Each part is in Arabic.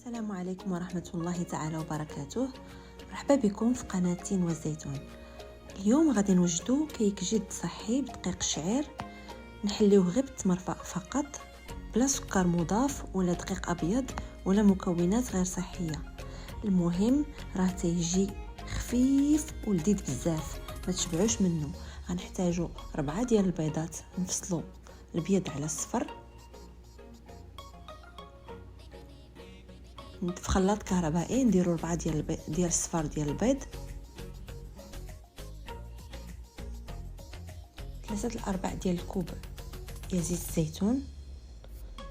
السلام عليكم ورحمة الله تعالى وبركاته. مرحبا بكم في قناة تين والزيتون. اليوم غادي نوجدو كيك جد صحي بدقيق الشعير، نحليوه غير بالتمر فقط بلا سكر مضاف ولا دقيق ابيض ولا مكونات غير صحية. المهم راه تيجي خفيف ولذيذ بزاف، ما تشبعوش منه. غنحتاجو 4 ديال البيضات، نفصلو الابيض على الصفر. في خلاط كهربائي نديرو 4 ديال الصفار ديال البيض، 3 ديال الكوب ديال زيت الزيتون.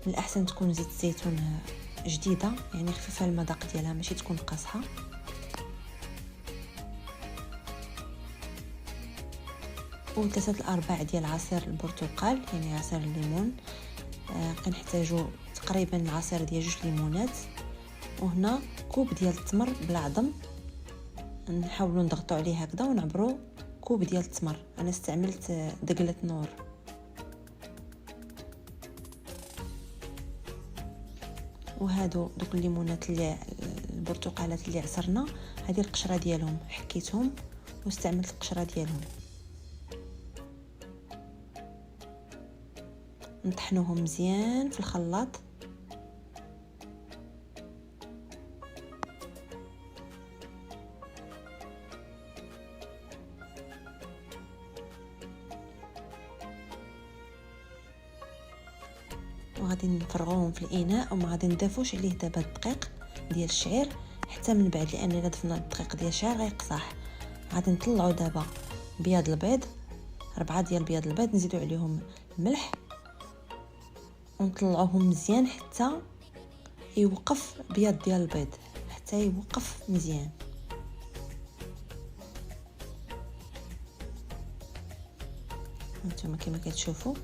من الاحسن تكون زيت الزيتون جديده، يعني خفيفه المذاق ديالها، ماشي تكون قاصحه. و3 ديال عصير البرتقال، يعني عصير الليمون. كنحتاجو تقريبا عصير ديال 2 ليمونات. وهنا كوب ديال التمر بلا عظم، نحاولوا نضغطوا عليه هكذا ونعبروا كوب ديال التمر. انا استعملت دقله نور. وهادو دوك الليمونات اللي البرتقالات اللي عصرنا، هذه القشره ديالهم حكيتهم واستعملت القشره ديالهم. نطحنوهم مزيان في الخلاط. وغادي نفرغوهم في الاناء، وما غادي نضيفوش عليه دابا الدقيق ديال الشعير حتى من بعد، لان الا ضفنا الدقيق ديال الشعير غيقصح. غادي نطلعوا دابا بياض البيض، 4 ديال بياض البيض، نزيدوا عليهم الملح ونطلعوهم مزيان حتى يوقف بياض ديال البيض، حتى يوقف مزيان. هانتوما كما كتشوفوا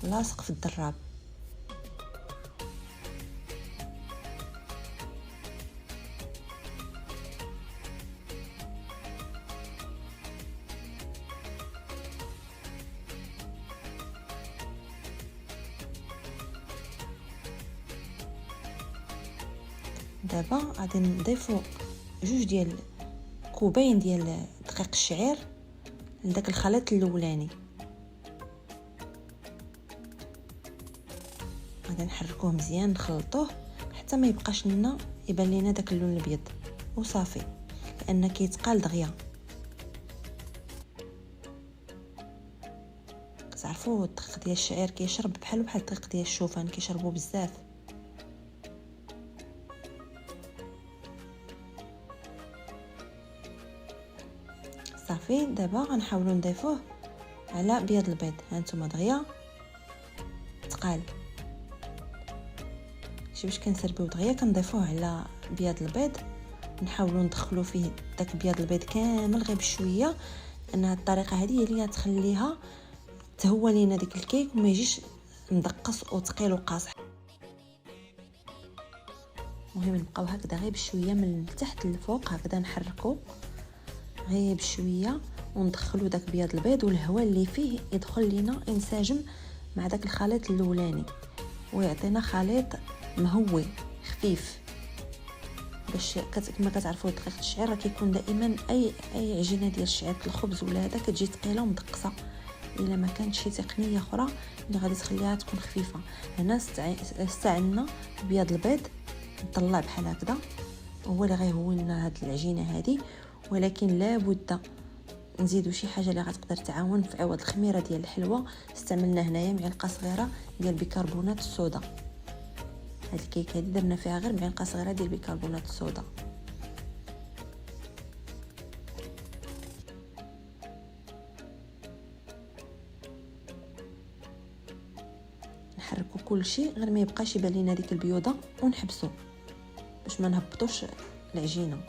لاصق في الدراب. دابا غادي نضيفوا 2 ديال كوبين ديال دقيق الشعير لداك الخليط الاولاني. غادي نحركوه مزيان، نخلطوه حتى ما يبقاش لنا يبان لينا داك اللون الابيض وصافي، لان كيتقال دغيا. كتعرفوا الدقيق ديال الشعير كيشرب بحال الدقيق ديال الشوفان، كيشربوا بزاف. صافي دابا غنحاولوا نضيفوه على بياض البيض. هانتوما دغيا تقال، شي باش كنسربيو دغيا كنضيفوه على بياض البيض، نحاولوا ندخلوا فيه داك بياض البيض كامل غير بشويه، لان هاد الطريقه هذه هي اللي غتخليها تهوى لينا ديك الكيك وما يجيش مدقص وثقيل وقاصح. المهم نبقاو هكذا غير بشويه من التحت للفوق، هكذا نحركو غير بشويه وندخلوا داك بياض البيض، والهواء اللي فيه يدخل لينا ينسجم مع داك الخليط الاولاني ويعطينا خليط مهوي خفيف. باش كما كتعرفوا دقيق الشعير كيكون دائما اي عجينه ديال الشعير الخبز ولا هذا كتجي ثقيله ومدقصه، الا ما كانتش شي تقنيه اخرى اللي غادي تخليها تكون خفيفه. هنا استعملنا بياض البيض نطلع بحال هكذا، هو اللي غيهون لنا هاد العجينه هذه. ولكن لابد نزيدوا شي حاجه اللي غتقدر تعاون في عوض الخميره ديال الحلوه. استعملنا هنايا معلقه صغيره ديال بيكربونات الصودا. هاد الكيك هذه درنا فيها غير معلقه صغيره ديال بيكربونات الصودا. نحركوا كل شيء غير ما يبقاش يبان لينا ديك البيوضه، ونحبسوا باش ما نهبطوش العجينه.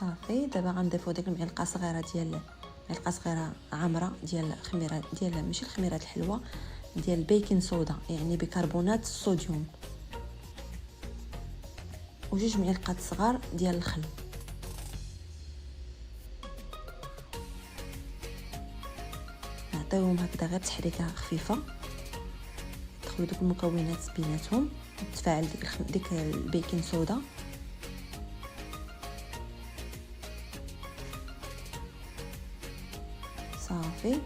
صافي دابا غنضيفوا ديك المعلقه صغيره ديال معلقه صغيره عامره ديال الخميره، ديال ماشي الخميره الحلوه، ديال البيكين صودا يعني بيكربونات الصوديوم، و2 معالق صغار ديال الخل. نعطيوهم هكذا غير تحريكه خفيفه، يدخلوا دوك المكونات بيناتهم وتفاعل ديك البيكين صودا. صافي،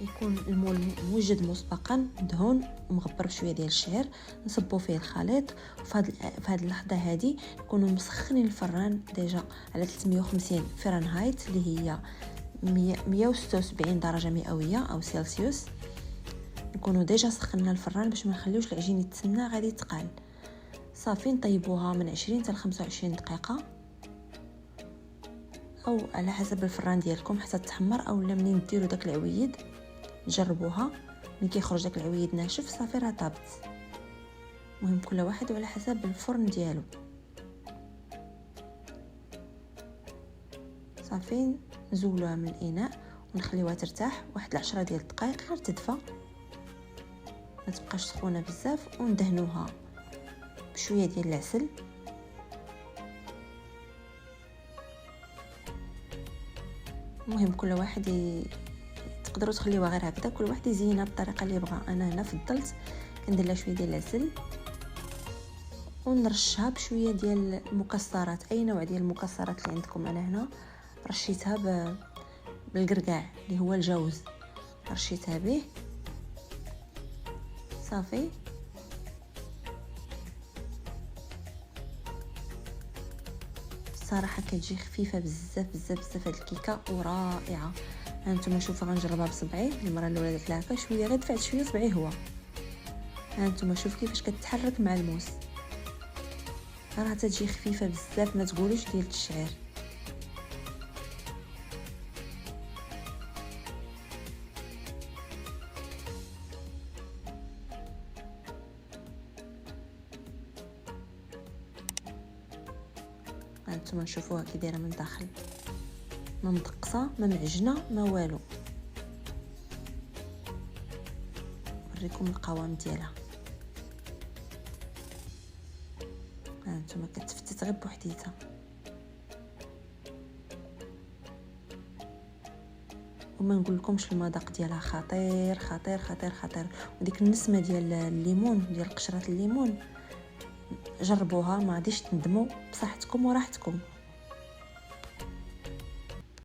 يكون المول موجد مسبقا مدهون ومغبر بشويه ديال الشعير، نصبوا فيه الخليط. وفي هذه اللحظه هذه نكونوا مسخنين الفران ديجا على 350 فرنهايت اللي هي 176 درجه مئويه او سلسيوس. نكونوا ديجا سخنا الفران باش ما نخليوش العجين يتسنى غادي يتقال. صافي، نطيبوها من 20 حتى 25 دقيقه او على حسب الفران ديالكم حتى تحمر، او منين ديروا داك العويد جربوها ملي كيخرج داك العويد ناشف صافي راه طابت. المهم كل واحد وعلى حسب الفرن ديالو. صافي، نزولوها من الاناء ونخليوها ترتاح واحد 10 ديال الدقائق غير تدفى، ما تبقاش سخونه بزاف. وندهنوها بشويه ديال العسل. المهم كل واحد تقدروا تخليوها غير هكذا، كل واحد يزينها بالطريقه اللي بغا. انا هنا فضلت كندير لها شويه ديال العسل ونرشها بشويه ديال المكسرات، اي نوع ديال المكسرات اللي عندكم. انا هنا رشيتها بالقرقاع اللي هو الجوز، رشيتها به. صافي، الصراحه كتجي خفيفه بزاف بزاف بزاف هاد الكيكه ورائعه. هانتوما شوفوا، غنجربها بصبعي. المره الاولى درت لها هكا شويه، غير دفعت شويه صبعي هو. هانتوما شوف كيفاش كتتحرك مع الموس، راه تجي خفيفه بزاف، ما تقولوش ديال الشعير. هانتوما نشوفوها كي دايره من داخل، ما مدقصه ما معجنه ما والو. نوريكم القوام ديالها. هانتوما كتفتت غير بوحديتها. وما نقول لكمش المذاق ديالها خطير خطير خطير خطير. وديك النسمه ديال الليمون، ديال قشره الليمون، جربوها ما غاديش تندموا، بصحتكم وراحتكم.